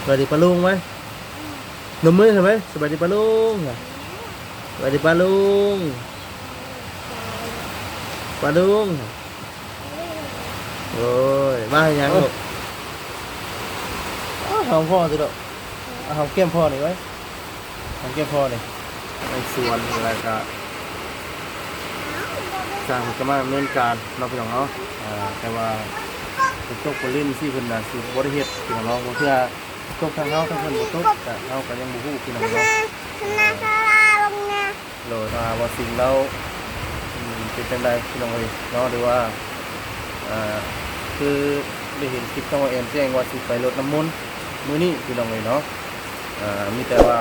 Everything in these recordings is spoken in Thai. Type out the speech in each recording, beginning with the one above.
สวัสดีปลาลุงไหมนมมือใช่ไหมสวัสดีปลาลุงสวัสดีปลาลุงปลาลุงโอ้ยมาให้ยังลูกหอมพ่อสิลูกหอมแก้มพ่อหน่อยไว้หอมแก้มพ่อหน่อยในสวนอะไรก็สร้างก็มาดำเนินการเราไปของเขาแต่ว่าเป็นตกคนเล่นที่คนน่ะคือบริเหตุพี่น้องบางทีตกทางเขาทางคนบ่ตกแต่เขาก็ยังบ่ฮู้พี่น้องเนาะโหลดว่าสิ่งเราเป็นจังไดพี่น้องเอ้ยเนาะหรือว่าคือได้เห็นคลิปต้องเอ็นแจ้งว่าสิไปรดน้ำมนต์มื้อนี้พี่น้องเอ้ยเนาะมีแต่ว่า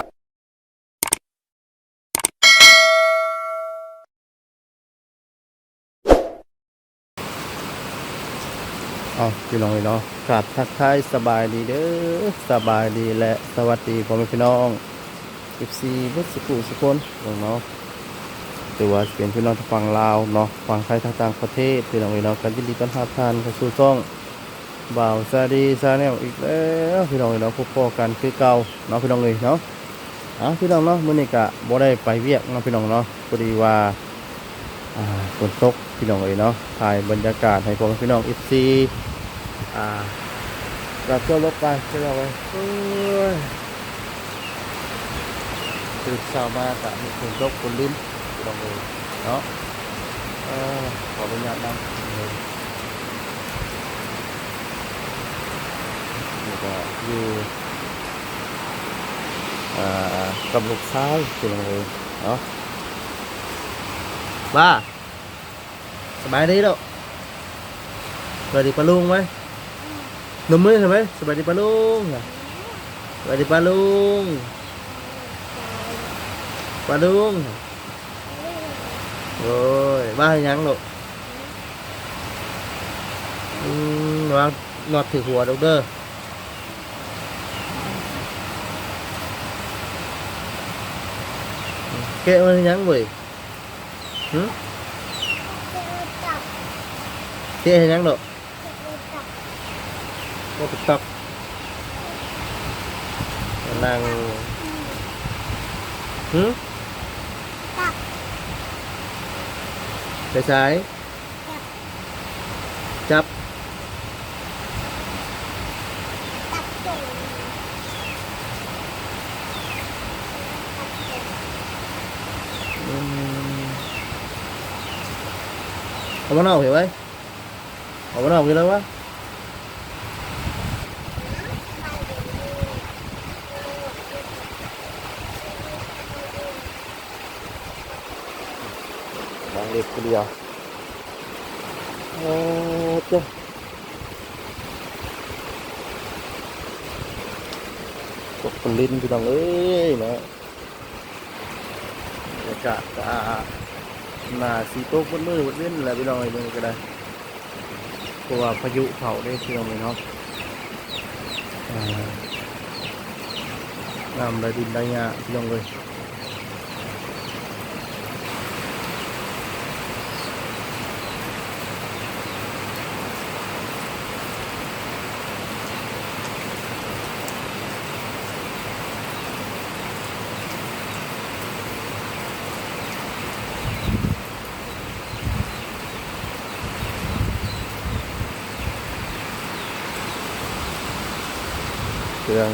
พี่น้องเนาะกราบทักทายสบายดีเด้อสบายดีและสวัสดีพ่อแม่พี่น้อง FC บุษกุสุคนเนาะหรือว่าเป็นพี่น้องทางฝั่งลาวเนาะฝั่งไทยทางต่างประเทศพี่น้องเนาะกันยินดีต้อนรับท่านเข้าสู่ช่องบ่าวซาดีซาแนลอีกแล้วพี่น้องเนาะพบกันคือเก่าเนาะพี่น้องเนาะพี่น้องเนาะมื้อนี้ก็บ่ได้ไปเวียกเนาะพี่น้องเนาะพอดีว่าฝนตกพี่น้องเนาะถ่ายบรรยากาศให้พ่อแม่พี่น้อง FC เราเที่ยวรถไปเที่ยวไปตื่นเช้ามากับมีคนรบคนลิ้นลองเลยเนาะขออนุญาตนำเลยนี่ก็อยู่กับลูกชายลองเลยเนาะบ้าสบายดีแล้วสวัสดีปลาลุงไหมนมมือใช่ไหมสวัสดีปลาลุงสวัสดีปลาลุงปลาลุงโอ้ยมาให้ยังลูกวางนอดถือหัวดอกเด้อแกะมันให้ยังเว้ยแกะให้ยังลูกก็ติ๊กต๊อกนั่งไปซ้ายจับเอามันออกเห็นไหมเอามันออกอยู่แล้ววะบางเล็กคนเดียวโอ้เจ้าตกคนลิ้นพี่น้องเอ้ยนะบรรยากาศมาสีโต๊ะบนมือบนเล่นอะไรพี่น้องไอ้เบิ่งก็ได้เพราะว่าพายุเผาได้พี่น้องเลยเนาะน้ำได้ดินได้หญ้าพี่น้องเลยเครื่อง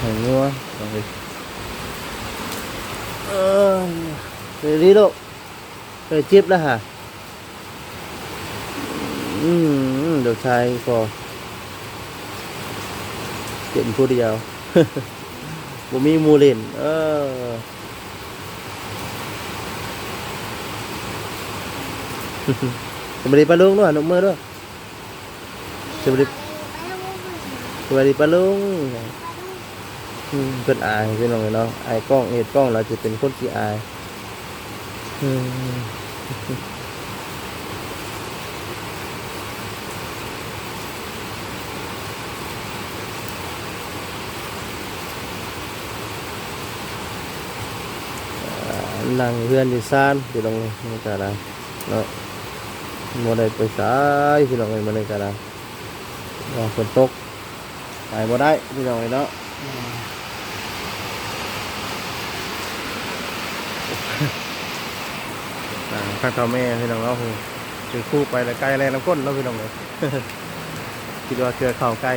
แห้งงัวลองดิเดี๋ยวนี้ลูกไปจิ๊บแล้วฮะเดี๋ยวชายพอเก็บผู้เดียวบ่มีหมู่เล่นสวัสดีปลาลุงด้วยนกมือด้วยสวัสดีสวัสดีปลาลุงเพิ่นอายพี่น้องเนาะอายกล้องเห็ดกล้องเราจะเป็นคนที่อายนั่งเพื่อนอยู่ซ่านพี่น้องนี่ก็ได้เนาะบ่ได้ไปสายพี่น้องมันนี่ก็ได้ฝนตก ไปบ่ได้พี่น้องเนาะข้างเท่าแม่พี่น้องเนาะคือคู่ไปแล้วไกลแรงน้ำก้นแล้วพี่น้องเลย คิดว่าเกลือเข่าไกล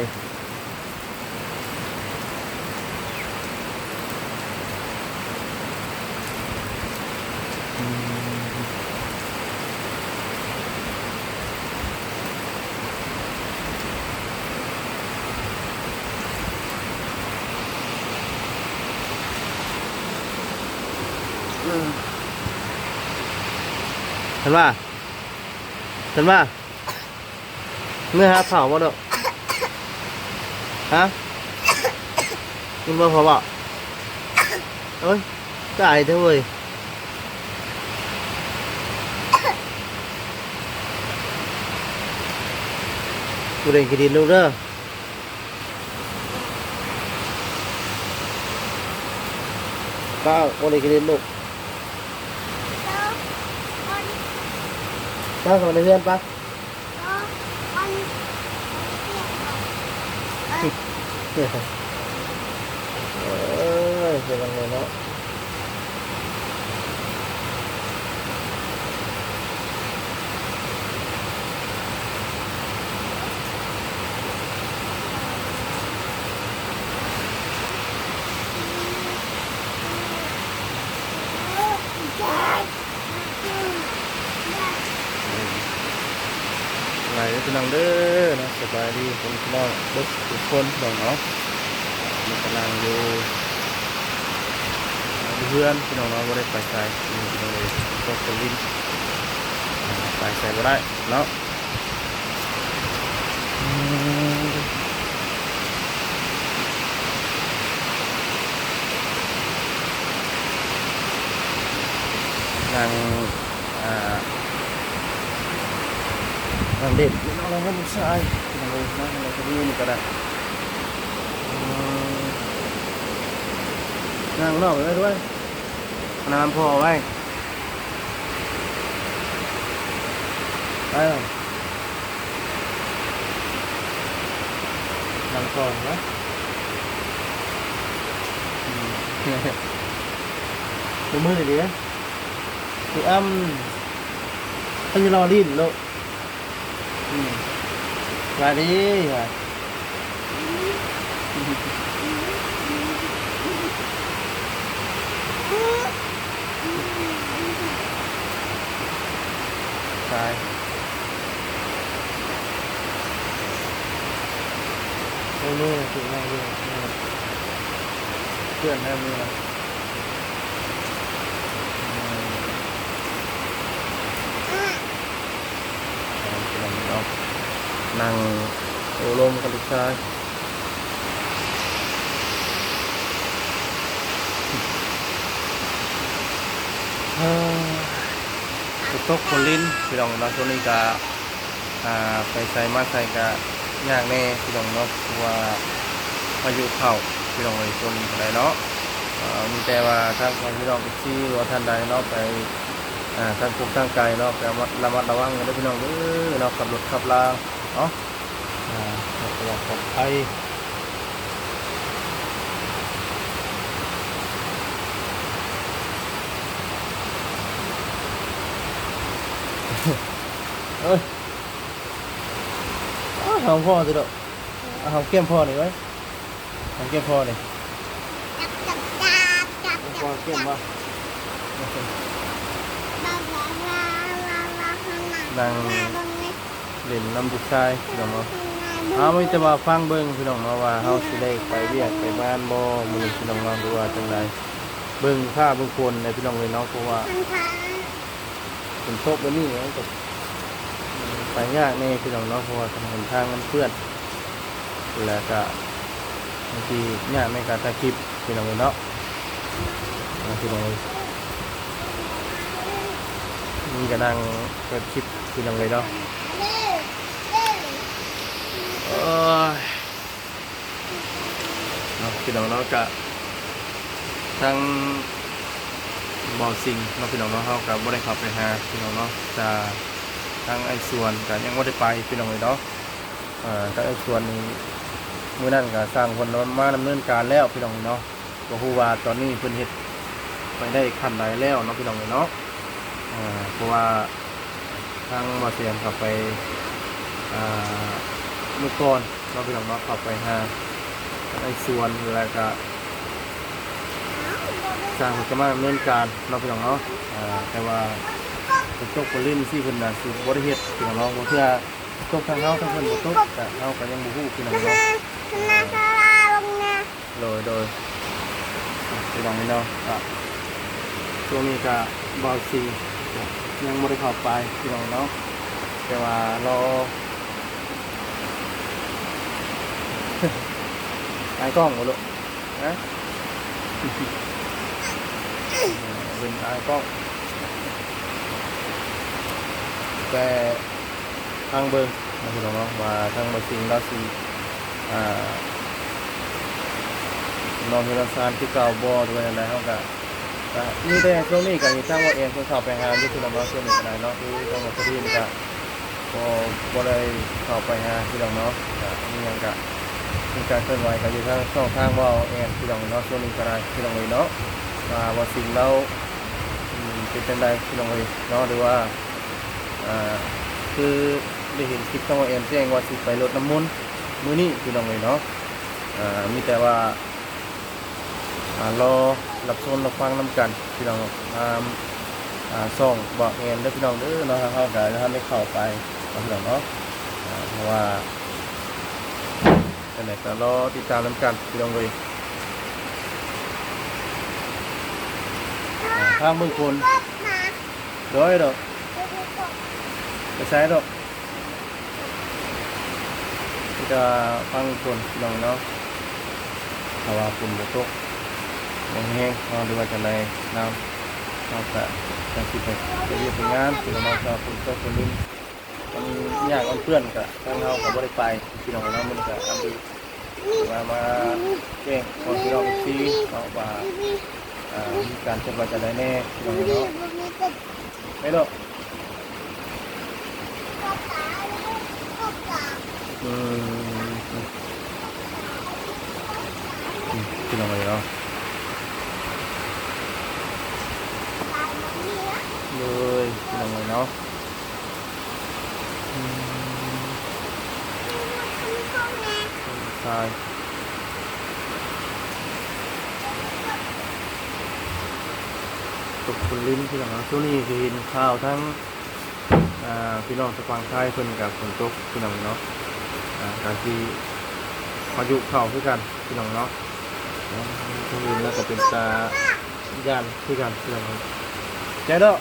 เห็นว่าเมื่อหาเผาบ่ดอกฮะกินบ่พอบ่เอ้ยตายเถอะเว้ยกูเร่งกินดินลูกเด้อป้ากูเร่งกินดินลูกป้าเข้ามาในเรือนป้าเอ้ยเป็นยังไงเนาะไหลพี่น้องเด้อนะสบายดีคนพี่น้องทุกคนพี่น้องเนาะมีกำลังอยู่เพื่อนพี่น้องเนาะบ่ได้ไปใส่พี่น้องเลยก็คนลิ้นไปใส่บ่ได้เนาะนั่งนั่งเด็ดพี่น้องเราให้ลูกชายพี่น้องเลยนั่งอะไรก็ดีนี่ก็ได้นั่งนอกไปด้วยน้ำพอไว้ไปนั่งก่อนนะดูมือดิคือเขาจะรอลิ้นลูกมาดิมาใช่มือถึงแม่ด้วยเพื่อนแม่มือนั่งโอลมกับลูกชายตกคนลิ้นพี่น้องเนาะช่วงนี้ก็ไปใส่มาใส่ก็ยากแน่พี่น้องเนาะเพราะว่าพายุเข้าพี่น้องในช่วงนี้อะไรเนาะมีแต่ว่าทางพี่น้องที่ว่าท่านใดเนาะไปทางคุกทางไกลเนาะไประมัดระวังกันด้วยพี่น้องเนาะขับรถขับลาเนาะระวังปลอดภัยเอ้ยหอมพ่อสิลูกหอมเกี้ยมพ่อหน่อยไว้หอมเกี้ยมพ่อหน่อยพ่อเกี้ยมว่าดังเล่นน้ำบุกชายพี่น้องเนาะไม่จะมาฟังเบิ้งพี่น้องเนาะว่าเฮาสิได้ไปเรียกไปบ้านบ่มื้อพี่น้องเนาะหรือว่าจังไดเบิ้งค่าเบิ้งคนในพี่น้องเลยเนาะเพราะว่าฝนตกแบบนี้มันก็ไปยากแน่พี่น้องเนาะเพราะว่าถนนทางมันเปื้อนแล้วก็บางทียากในการถ่ายคลิปพี่น้องเลยเนาะพี่น้องเลยนี่ก็นั่งเปิดคลิปพี่น้องเลยเนาะพี่น้องเนาะกะทั้งบ่อสิงเนาะพี่น้องเนาะเขากับบ่ได้ขับไปหาพี่น้องเนาะจะทั้งไอ้ส่วนกันยังไม่ได้ไปพี่น้องเลยเนาะทั้งไอ้ส่วนนี้ มื้อนั้นก็สร้างคนมาดำเนินการแล้วพี่น้องเนาะบ่ฮู้ว่าตอนนี้เพิ่นเฮ็ดไปได้ขั้นใดแล้วเนาะพี่น้องเนาะเพราะว่าทางบ่เสียนเข้าไปอ่าเมื่อก่อนเนาะพี่น้องเนาะเข้าไปหาในสวนแล้วก็สร้างจะมาดำเนินการเนาะพี่น้องเนาะแต่ว่าเป็นตกบ่ลิ้นสิเพิ่นน่ะสิบ่ได้เฮ็ดพี่น้องเนาะบ่เทื่อตกทางเฮาทางเพิ่นบ่ตกแต่เฮาก็ยังบ่ฮู้พี่น้องเนาะโดยพี่น้องเนาะช่วงนี้ก็บ่สิยังบ่ได้เข้าไปพี่น้องเนาะแต่ว่ารอไอ้กล้องบ่ลูกนะเป็นไอ้กล้องแต่ทางเบิ่งนะพี่น้องเนาะว่าทางบ่สิงเราสิน้องเฮลซานที่เก่าบ่ด้วยอะไรเฮาก็มีแต่ช่วงนี้ก็มีทางว่าเองเพิ่นเข้าไปหาอยู่พี่น้องเนาะช่วงนี้ก็ได้เนาะคือทางวัดที่นี่ก็บ่ได้เข้าไปหาพี่น้องเนาะก็มีหยังก็มีการเคลื่อนไหวก็อยู่ทางช่องทางว่าเองพี่น้องเนาะช่วงนี้ก็ได้พี่น้องเนาะว่าสิ่งเราเป็นจังไดพี่น้องเนาะหรือว่าคือได้เห็นคลิปทางว่าเองแจ้งว่าสิไปรดน้ำมนต์มื้อนี้พี่น้องเนาะมีแต่ว่ารอรับชมรับฟังน้ำกันพี่น้องส่องบอกเงินได้พี่น้องเด้อเนาะทางเข้ากันท่านได้เข้าไปพี่น้องเนาะเพราะว่าแต่ไหนก็รอติดตามน้ำกันพี่น้องเลยข้างมือคนร้อยดอกไปใช้ดอกจะฟังคนพี่น้องเนาะเพราะว่าคุณจะตกแห้งๆดูว่าจะในน้ำเราจะคิดไปเรียนงานพี่น้องเราคุณก็คนนึงมันยากเพื่อนกับทางเรากับบริไปพี่น้องเรามันจะทำดีมาแจ้งคนพี่น้องซีว่ามีการจัดว่าจะได้แน่พี่น้องเนาะไม่หรอกพี่น้องเลยเนาะเลยพี่น้องเลยเนาะใช่ตกคนลิ้นพี่น้องเนาะช่วงนี้คือเห็นข่าวทั้งพี่น้องสะพานไทยเพิ่นกับฝนตกพี่น้องเนาะการที่พายุเข้าคือกันพี่น้องเนาะทุกคนแล้วก็เป็นตาย่านคือกันพี่น้องใจเด้อ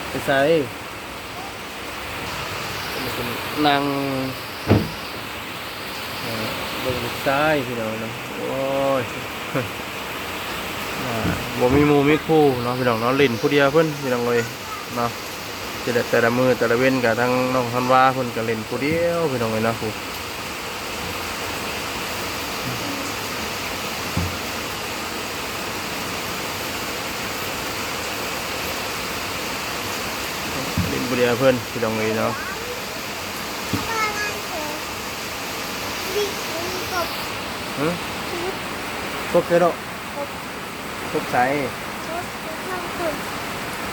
ไปใส่นางเบิ่งลูกชายพี่น้องเนาะโอ้ยบ่มีหมู่มีคู่เนาะพี่น้องเนาะเล่นผู้เดียวเพิ่นพี่น้องเลยเนาะแต่ละมือแต่ละเว้นกับทั้งน้องธันวาเพิ่นก็เล่นผู้เดียวพี่น้องเลยเนาะผู้เล่นผู้เดียวเพิ่นพี่น้องเลยเนาะครบเลยเนาะครบใส่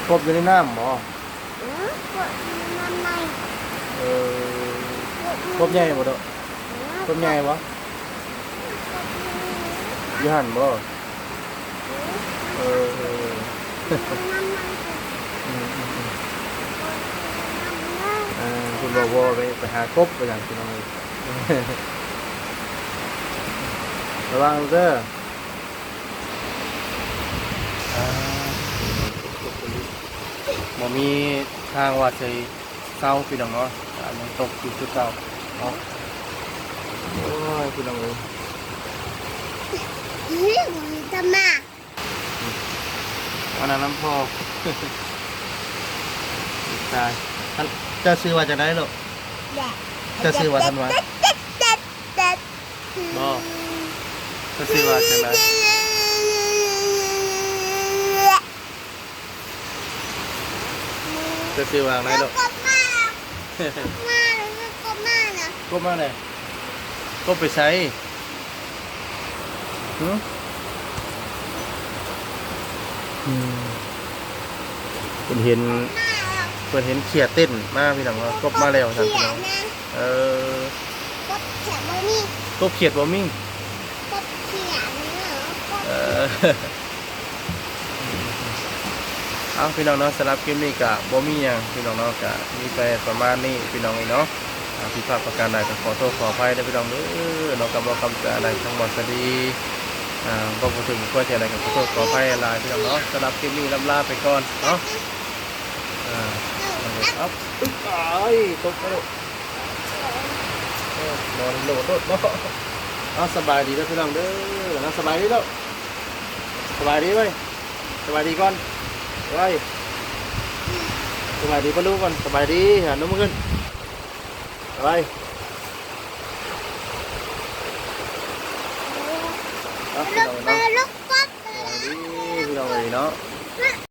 ครบอยู่ในน้ำบ่ครบใหญ่บ่เด้อครบใหญ่บ่อยู่หั่นบ่คุณบอกว่าไปหาครบไปอย่างพี่น้องเลยระวังเด้อบ่มีทางว่าจะเศร้าพี่น้องเนาะยังตกอยู่จุดเก่าเนาะโอ้ยพี่น้องเลยทำมาวันนั้นน้ำพอตายท่านจะซื้อว่าจะได้หรอจะซื้อว่าท่านว่าบ่จะซื้อว่าจะได้จะซื้อว่าไหนหรอ มาแล้วก็มานะ ก้มมาเลยก้มไปใช้หืมเพิ่นเห็น มาแล้ว เพิ่นเห็นเขียดเต้นมาพี่น้องว่ากบมาแล้วครับ เขี พี่ ย น้อง นะ เออก บเขียนบ่มี กบเขียดบ่มี กบเขียนเนาะกบ เออ เอาพี่น้องเนาะสำหรับคลิปนี้ก็บ่มีหยังพี่น้องเนาะก็มีไปประมาณนี้พี่น้องเนาะผิดพลาดประการใดก็ขอโทษขออภัยนะพี่น้องเด้อเนาะก็บ่คำจะอะไรทั้งหมดก็ดีบ่พูดถึงก็จะอะไรก็ขอโทษขออภัยหลายพี่น้องเนาะสำหรับคลิปนี้ลำลาไปก่อนเนาะครับตึ๊กไอ้ตกไปแล้วนอนโหลดโดดเนาะเอาสบายดีแล้วพี่น้องเด้อนะสบายดีแล้วสบายดีเว้ยสบายดีก่อนไว้สบายดีปะลูกก่อนสบายดีหันน้ำมือขึ้นไปเอาพี่น้อง ไป เนาะ ลูกกบ สบายดีพี่น้องเลยเนาะ